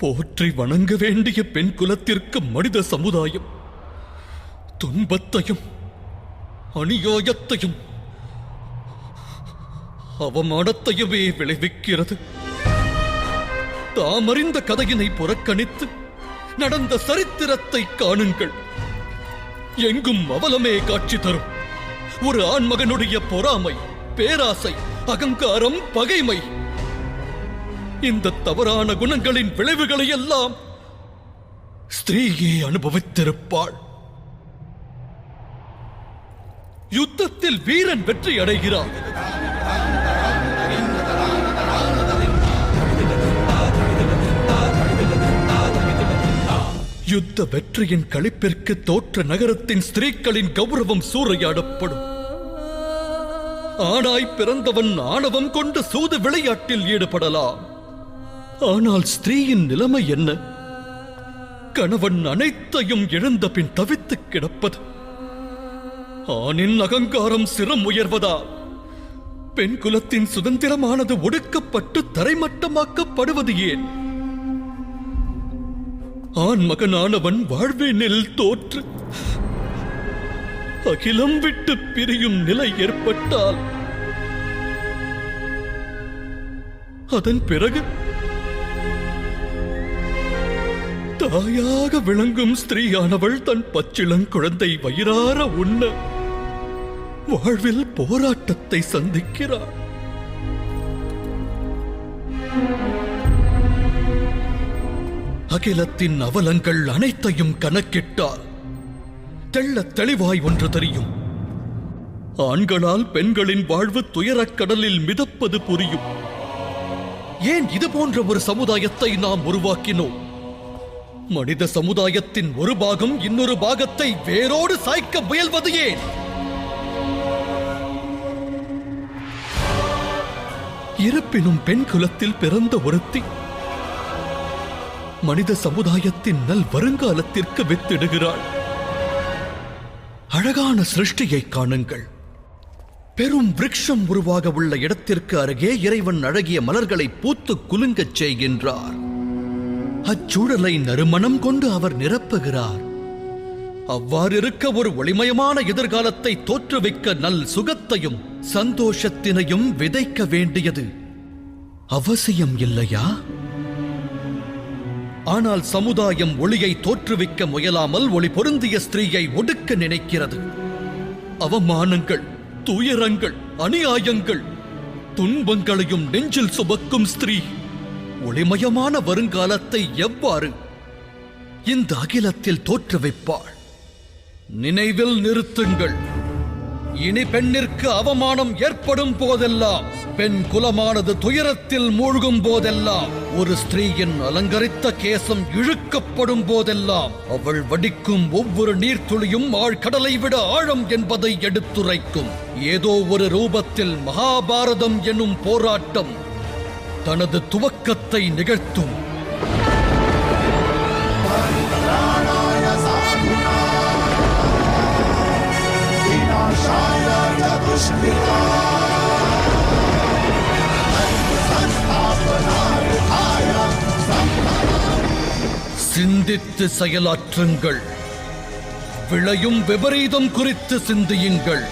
போற்றி வணங்க வேண்டிய பெண் குலத்திற்கு மனித சமுதாயம் துன்பத்தையும் அநியாயத்தையும் அவமானத்தையுமே விளைவிக்கிறது. தாமறிந்த கதையினை புறக்கணித்து நடந்த சரித்திரத்தை காணுங்கள். எங்கும் அவலமே காட்சி தரும். ஒரு ஆண்மகனுடைய பொறாமை, பேராசை, அகங்காரம், பகைமை, இந்த தவறான குணங்களின் விளைவுகளை எல்லாம் ஸ்திரீயே அனுபவித்திருப்பாள். யுத்தத்தில் வீரன் வெற்றி அடைகிறான். யுத்த வெற்றியின் களிப்பிற்கு தோற்ற நகரத்தின் ஸ்திரீக்களின் கௌரவம் சூறையாடப்படும். ஆணாய் பிறந்தவன் ஆணவம் கொண்டு சூது விளையாட்டில் ஈடுபடலாம். ஆனால் ஸ்திரீயின் நிலைமை என்ன? கணவன் அனைத்தையும் இழந்த பின் தவித்து கிடப்பது. ஆணின் அகங்காரம் சிரம் உயர்வதால் பெண் குலத்தின் சுதந்திரமானது ஒடுக்கப்பட்டு தரைமட்டமாக்கப்படுவது ஏன்? ஆண் மகனானவன் வாழ்வினில் தோற்று அகிலம் விட்டு பிரியும் நிலை ஏற்பட்டால் அதன் பிறகு தாயாக விளங்கும் ஸ்திரீயானவள் தன் பச்சிளங்குழந்தை வயிறார உண்ண வாழ்வில் போராட்டத்தை சந்திக்கிறார். அகிலத்தின் அவலங்கள் அனைத்தையும் கணக்கிட்டால் தெள்ளத் தெளிவாய் ஒன்று தெரியும். ஆண்களால் பெண்களின் வாழ்வு துயரக்கடலில் மிதப்பது புரியும். ஏன் இது போன்ற ஒரு சமுதாயத்தை நாம் உருவாக்கினோம்? மனித சமுதாயத்தின் ஒரு பாகம் இன்னொரு பாகத்தை வேரோடு சாய்க்க முயல்வது ஏன்? இருப்பினும் பெண் குலத்தில் பிறந்த ஒருத்தி மனித சமுதாயத்தின் நல் வருங்காலத்திற்கு வித்திடுகிறாள். அழகான சிருஷ்டியை காணுங்கள். பெரும் விருட்சம் உருவாக உள்ள இடத்திற்கு அருகே இறைவன் அழகிய மலர்களை பூத்து குலுங்கச் செய்கின்றார். அச்சூழலை நறுமணம் கொண்டு அவர் நிரப்புகிறார். அவ்வாறிருக்க ஒரு ஒளிமயமான எதிர்காலத்தை தோற்றுவிக்க நல் சுகத்தையும் சந்தோஷத்தினையும் விதைக்க வேண்டியது அவசியம் இல்லையா? ஆனால் சமுதாயம் ஒளியை தோற்றுவிக்க முயலாமல் ஒளி பொருந்திய ஸ்திரீயை ஒடுக்க நினைக்கிறது. அவமானங்கள், துயரங்கள், அநியாயங்கள், துன்பங்களையும் நெஞ்சில் சுமக்கும் ஸ்திரீ ஒளிமயமான வருங்காலத்தை எவ்வாறு இந்த அகிலத்தில் தோற்றுவிப்பாள்? நினைவில் நிறுத்துங்கள். இனி பெண்ணிற்கு அவமானம் ஏற்படும் போதெல்லாம், பெண் குலமானது துயரத்தில் மூழ்கும் போதெல்லாம், ஒரு ஸ்திரீயின் அலங்கரித்த கேசம் இழுக்கப்படும் போதெல்லாம் அவள் வடிக்கும் ஒவ்வொரு நீர்த்துளியும் ஆழ்கடலை விட ஆழம் என்பதை எடுத்துரைக்கும். ஏதோ ஒரு ரூபத்தில் மகாபாரதம் எனும் போராட்டம் தனது துவக்கத்தை நிகழ்த்தும். சிந்தித்து செயலாற்றுங்கள். விளையும் விபரீதம் குறித்து சிந்தியுங்கள்.